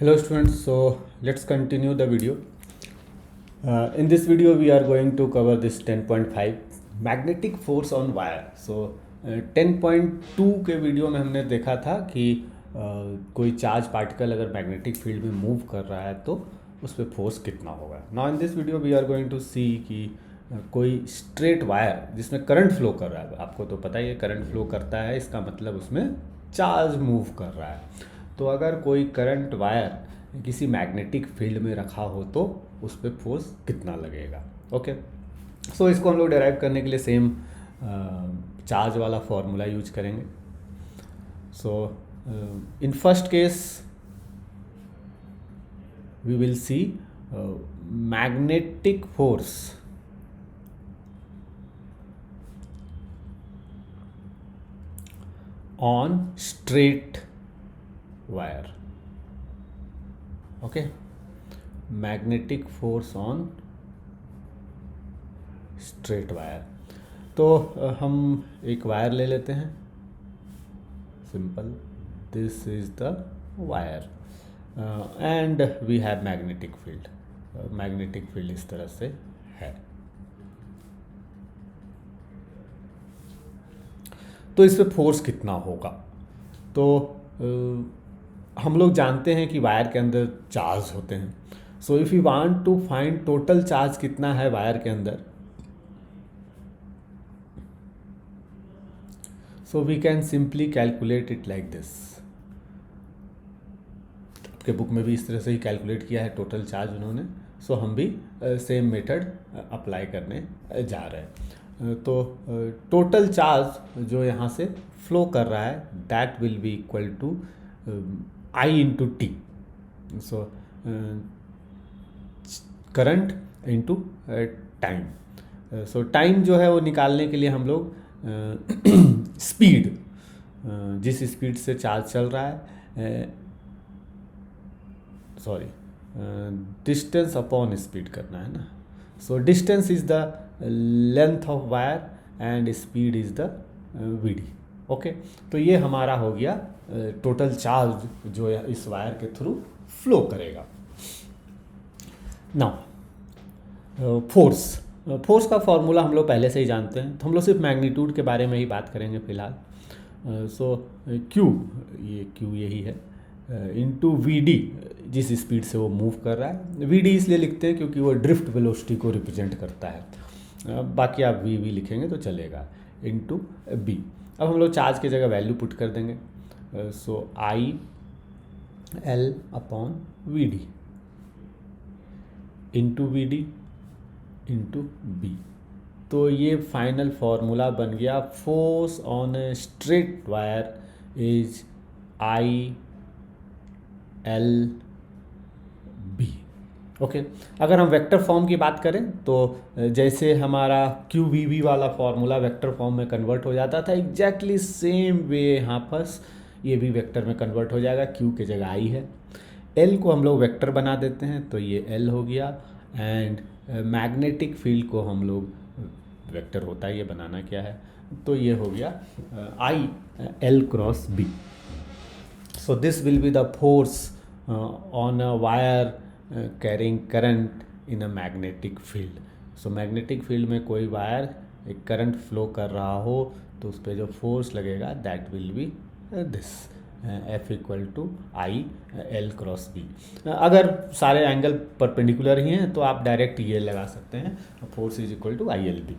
Hello students, so let's continue the video. In this video we are going to cover this 10.5 magnetic force on wire. So 10.2 के video में हमने देखा था कि कोई charge particle अगर मैग्नेटिक फील्ड में मूव कर रहा है तो उस पर फोर्स कितना होगा. Now in this video we are going to see कि कोई स्ट्रेट वायर जिसमें करंट फ्लो कर रहा है. आपको तो पता ही है करंट फ्लो करता है, इसका मतलब उसमें चार्ज मूव कर रहा है. तो अगर कोई करंट वायर किसी मैग्नेटिक फील्ड में रखा हो तो उस पर फोर्स कितना लगेगा. ओके, सो इसको हम लोग डेराइव करने के लिए सेम चार्ज वाला फॉर्मूला यूज करेंगे. So in first case we will see magnetic force on straight wire. Okay, magnetic force on straight wire. तो हम एक वायर ले लेते हैं. Simple, this is the wire and we have magnetic field. Magnetic field इस तरह से है. तो इस पे फोर्स कितना होगा. तो हम लोग जानते हैं कि वायर के अंदर चार्ज होते हैं. So if you want to find total charge कितना है वायर के अंदर, so we can simply calculate it like this. आपके बुक में भी इस तरह से ही कैलकुलेट किया है टोटल चार्ज उन्होंने. सो हम भी सेम मेथड अप्लाई करने जा रहे हैं. तो टोटल चार्ज जो यहाँ से फ्लो कर रहा है that will be equal to I into T. So current into time. So time जो है वो निकालने के लिए हम लोग स्पीड, जिस स्पीड से चार्ज चल रहा है, सॉरी डिस्टेंस अपॉन स्पीड करना है ना. So distance is the length of wire and speed is the V. Okay, तो ये हमारा हो गया टोटल चार्ज जो इस वायर के थ्रू फ्लो करेगा. नाउ फोर्स का फॉर्मूला हम लोग पहले से ही जानते हैं, तो हम लोग सिर्फ मैग्नीट्यूड के बारे में ही बात करेंगे फिलहाल. सो क्यू, ये क्यू यही है, इंटू वी डी, जिस स्पीड से वो मूव कर रहा है. वी डी इसलिए लिखते हैं क्योंकि वो ड्रिफ्ट वेलोसिटी को रिप्रेजेंट करता है. बाकी आप वी वी लिखेंगे तो चलेगा. Into B. अब हम लोग चार्ज की जगह वैल्यू पुट कर देंगे. So I L upon V D into V D into B. तो ये फाइनल फार्मूला बन गया. Force on a straight wire is I L B. Okay, अगर हम वेक्टर फॉर्म की बात करें तो जैसे हमारा क्यू वी वी वाला फॉर्मूला वेक्टर फॉर्म में कन्वर्ट हो जाता था, एग्जैक्टली सेम वे यहाँ पर ये भी वेक्टर में कन्वर्ट हो जाएगा. क्यू की जगह आई है. एल को हम लोग वेक्टर बना देते हैं तो ये एल हो गया. एंड मैग्नेटिक फील्ड को हम लोग, वेक्टर होता है, ये बनाना क्या है, तो ये हो गया I L cross B. So this will be the force on a wire carrying current in a magnetic field. So magnetic field में कोई वायर एक करंट फ्लो कर रहा हो तो उस पर जो फोर्स लगेगा that will be this F equal to I L cross B. अगर सारे एंगल परपेंडिकुलर ही हैं तो आप डायरेक्ट ये लगा सकते हैं, force is equal to I L B.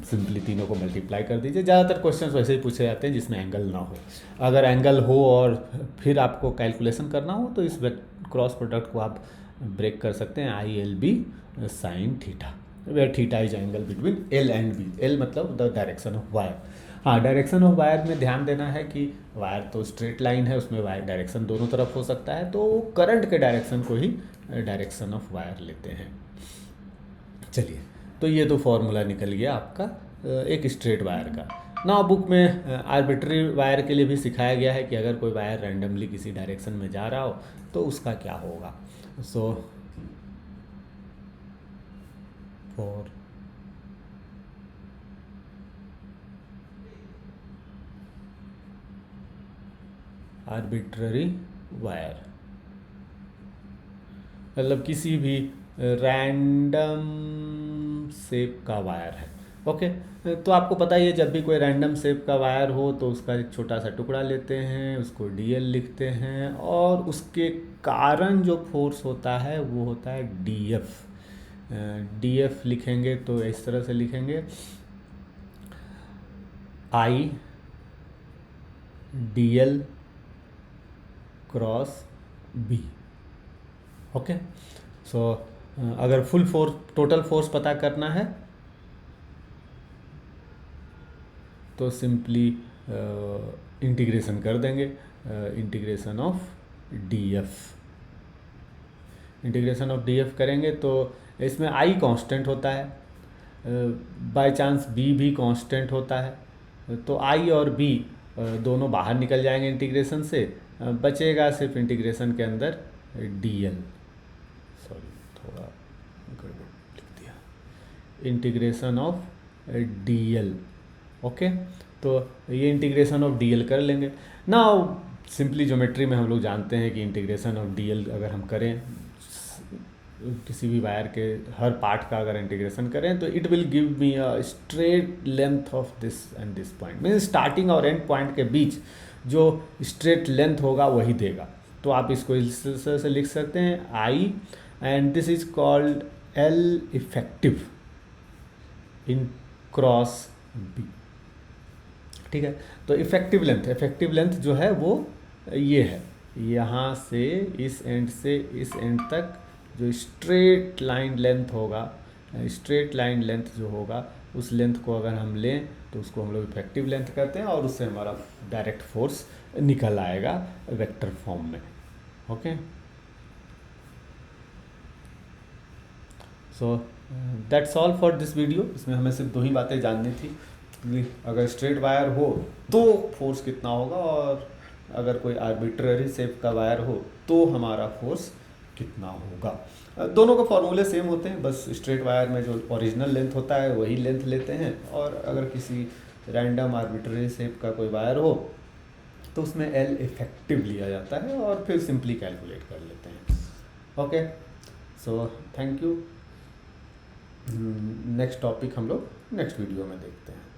Simply तीनों को मल्टीप्लाई कर दीजिए. ज़्यादातर क्वेश्चंस वैसे ही पूछे जाते हैं जिसमें एंगल ना हो. अगर एंगल हो और फिर आपको कैलकुलेशन करना हो तो इस क्रॉस प्रोडक्ट को आप ब्रेक कर सकते हैं. I L B sine theta, where theta is angle between L and B. L मतलब द डायरेक्शन ऑफ वायर. हाँ, डायरेक्शन ऑफ वायर में ध्यान देना है कि वायर तो स्ट्रेट लाइन है, उसमें वायर डायरेक्शन दोनों तरफ हो सकता है, तो करंट के डायरेक्शन को ही डायरेक्शन ऑफ वायर लेते हैं. चलिए, तो ये तो फॉर्मूला निकल गया आपका एक स्ट्रेट वायर का. ना बुक में आर्बिट्री वायर के लिए भी सिखाया गया है कि अगर कोई वायर रैंडमली किसी डायरेक्शन में जा रहा हो तो उसका क्या होगा. सो फॉर arbitrary wire, मतलब किसी भी रैंडम शेप का वायर है। ओके, तो आपको पता ही है जब भी कोई रैंडम शेप का वायर हो तो उसका एक छोटा सा टुकड़ा लेते हैं, उसको डीएल लिखते हैं, और उसके कारण जो फोर्स होता है वो होता है डीएफ। डीएफ लिखेंगे तो इस तरह से लिखेंगे, आई डीएल क्रॉस बी। ओके, सो अगर फुल फोर्स, टोटल फोर्स पता करना है तो सिंपली इंटीग्रेशन कर देंगे, integration of DF. Integration of DF करेंगे तो इसमें आई कांस्टेंट होता है, बाय चांस बी भी कांस्टेंट होता है, तो आई और बी दोनों बाहर निकल जाएंगे इंटीग्रेशन से, बचेगा सिर्फ इंटीग्रेशन के अंदर डीएल। सॉरी, थोड़ा गड़बड़ लिख दिया, इंटीग्रेशन ऑफ डीएल। ओके, तो ये इंटीग्रेशन ऑफ डीएल कर लेंगे ना। सिंपली ज्योमेट्री में हम लोग जानते हैं कि इंटीग्रेशन ऑफ डीएल अगर हम करें, किसी भी वायर के हर पार्ट का अगर इंटीग्रेशन करें तो it will give me a straight length of this and this point, means starting और एंड पॉइंट के बीच जो स्ट्रेट लेंथ होगा वही देगा। तो आप इसको इस तरह से लिख सकते हैं, I and this is called L effective in cross B. ठीक है, तो इफेक्टिव लेंथ जो है वो ये है, यहाँ से इस एंड से इस एंड तक जो स्ट्रेट लाइन लेंथ होगा, स्ट्रेट लाइन लेंथ जो होगा उस लेंथ को अगर हम लें तो उसको हम लोग इफेक्टिव लेंथ कहते हैं, और उससे हमारा डायरेक्ट फोर्स निकल आएगा वेक्टर फॉर्म में। Okay, so that's all for this video. इसमें हमें सिर्फ दो ही बातें जाननी थी, अगर स्ट्रेट वायर हो तो फोर्स कितना होगा, और अगर कोई आर्बिट्ररी शेप का वायर हो तो हमारा फोर्स कितना होगा। दोनों के फॉर्मूले सेम होते हैं, बस स्ट्रेट वायर में जो ओरिजिनल लेंथ होता है वही लेंथ लेते हैं, और अगर किसी रैंडम आर्बिट्ररी शेप का कोई वायर हो तो उसमें एल इफेक्टिव लिया जाता है और फिर सिंपली कैलकुलेट कर लेते हैं। Okay, so thank you. Next topic हम लोग नेक्स्ट वीडियो में देखते हैं।